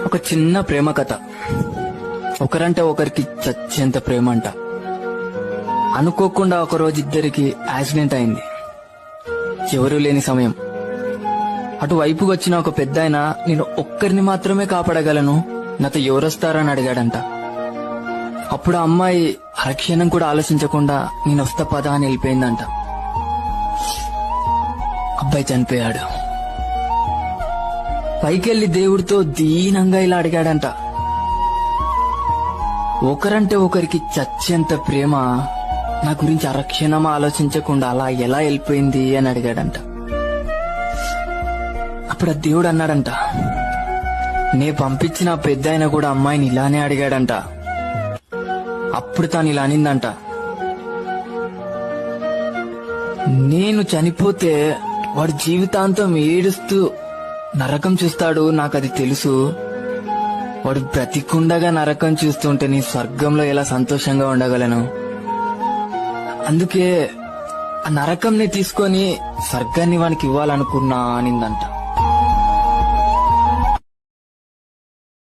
ఒక చిన్న ప్రేమ కథ. ఒకరంటే ఒకరికి చచ్చేంత ప్రేమ అంట. అనుకోకుండా ఒకరోజు ఇద్దరికి యాక్సిడెంట్ అయింది. ఎవరూ లేని సమయం. అటువైపుకి వచ్చిన ఒక పెద్దాయన నేను ఒక్కరిని మాత్రమే కాపాడగలను, నాతో ఎవరొస్తారని అడిగాడంట. అప్పుడు ఆ అమ్మాయి అరక్షణం కూడా ఆలోచించకుండా నేను వస్తా పదా అని వెళ్ళిపోయిందంట. అబ్బాయి చనిపోయాడు. పైకెళ్లి దేవుడితో దీనంగా ఇలా అడిగాడంట, ఒకరంటే ఒకరికి చచ్చేంత ప్రేమ నా గురించి అరక్షణం ఆలోచించకుండా అలా ఎలా వెళ్ళిపోయింది అని అడిగాడంట. అప్పుడు ఆ దేవుడు అన్నాడంట, నే పంపించిన పెద్ద ఆయన కూడా అమ్మాయిని ఇలానే అడిగాడంట. అప్పుడు తాను ఇలా అనిందంట, నేను చనిపోతే వాడు జీవితాంతం ఏడుస్తూ నరకం చూస్తాడు, నాకది తెలుసు. వాడు బ్రతికుండగా నరకం చూస్తుంటే నీ స్వర్గంలో ఎలా సంతోషంగా ఉండగలను. అందుకే ఆ నరకంని తీసుకొని స్వర్గాన్ని వానికి ఇవ్వాలనుకున్నా అనిందంట.